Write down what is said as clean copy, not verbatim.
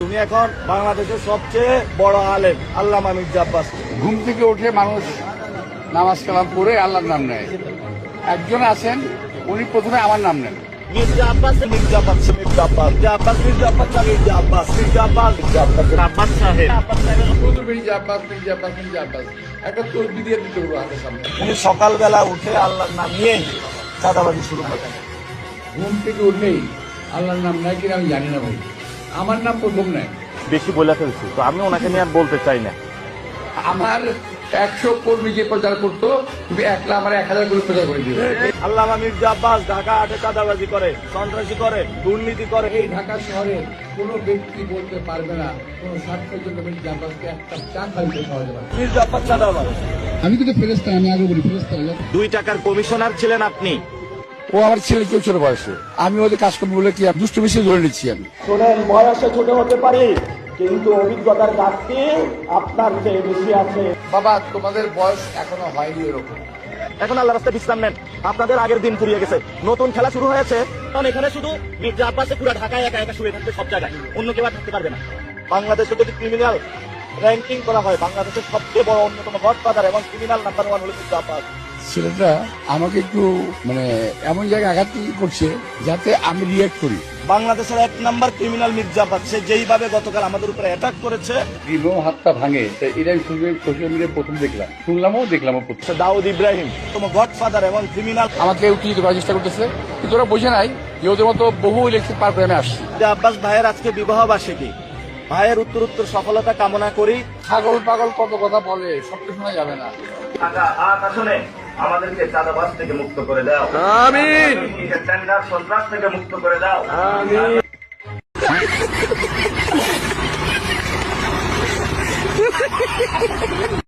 তুমি এখন বাংলাদেশের সবচেয়ে বড় আলেম আল্লামা মির্জা আব্বাস। ঘুম থেকে উঠে মানুষ নামাজ কালাম পড়ে আল্লাহর নাম নেয়। একজন আছেন উনি প্রথমে আমার নাম নেন। মির্জা আব্বাস মির্জা আব্বাস মির্জা আব্বাস মির্জা আব্বাস মির্জা আব্বাস মির্জা আব্বাস মির্জা আব্বাস আব্বাস সাহেব মির্জা আব্বাস মির্জা আব্বাস মির্জা আব্বাস একটা তসবিহ দিয়ে দিতে হবে হাতের সামনে। উনি সকালবেলা উঠে আল্লাহর নাম নিয়েই চাঁদাবাজি শুরু করেন। ঘুম থেকে উঠেই আল্লাহর নাম নেয় কিনা আমি জানি না ভাই, আমার নাম প্রথম নেয়। বেশি বলে ফেলছি তো আমি ওনাকে নিয়ে আর বলতে চাই না। আমার 100 কর্মী যে প্রচার করতো তুমি একলা আমার 1000 করে প্রচার করে দিবে। আল্লামা মির্জা আব্বাস ঢাকা আটে চাঁদাবাজি করে, সন্ত্রাসী করে, দুর্নীতি করে। এই ঢাকা শহরে কোনো ব্যক্তি বলতে পারবে না কোনো স্বার্থের জন্য মির্জা আব্বাসকে একটা চা খাইতে পাওয়া যাবে। মির্জা আব্বাস চাঁদাবাজ। আমি কিন্তু ফেরেশতা, আমি আগে বলি ফেরেশতা। 2 টাকার কমিশনার ছিলেন আপনি। ও আমার ছেলে কেউ ছোট বয়সে, আমি ওদের কাজকর্ম বলে কি দুষ্ট বেশি ধরে নিচ্ছি আমি। শোনেন, বয়সে ছোট হতে পারি কিন্তু অভিজ্ঞতার ঘাটতি আপনার চেয়ে বেশি আছে। বাবা তোমাদের বয়স এখনো হয়নি এরকম। এখন আল্লাহ রাস্তায় বিশ্রাম নেন, আপনাদের আগের দিন ফুরিয়ে গেছে, নতুন খেলা শুরু হয়েছে। কারণ এখানে শুধু মির্জা আব্বাসে পুরো ঢাকায় একা একা শুয়ে থাকবে, সব জায়গায় অন্য কেউ আর থাকতে পারবে না। বাংলাদেশে যদি ক্রিমিনাল র্যাঙ্কিং করা হয়, বাংলাদেশের সবচেয়ে বড় অন্যতম গডফাদার এবং ক্রিমিনাল নাম্বার 1 হলো মির্জা আব্বাস। ছেলেটা আমাকে একটু এমন জায়গায় আঘাত করছে যাতে আমি রিয়েক্ট করি। বাংলাদেশের 1 নাম্বার ক্রিমিনাল মির্জা আব্বাস, সে যেইভাবে গতকাল আমাদের উপরে অ্যাটাক করেছে। হাতটা ভাঙে, এটা আমি সোশ্যাল মিডিয়ায় প্রথম দেখলাম, শুনলামও দেখলামও। দাউদ ইব্রাহিম তোমার গডফাদার এবং ক্রিমিনাল আমাকে উত্তেজিত করার চেষ্টা করতেছে, কিন্তু ওরা বোঝে নাই যে ওদের মতো বহু ইলেকশন পার করে আমি আসছি। আব্বাস ভাইয়ের আজকে বিবাহ বার্ষিকী, ভাইয়ের উত্তরোত্তর সফলতা কামনা করি। ছাগল পাগল কত কথা বলে, সবটা শোনা যাবে না। আসলে আমাদেরকে চাঁদাবাজ থেকে মুক্ত করে দাও, আমিন। টেন্ডার সন্ত্রাস থেকে মুক্ত করে দাও, আমিন।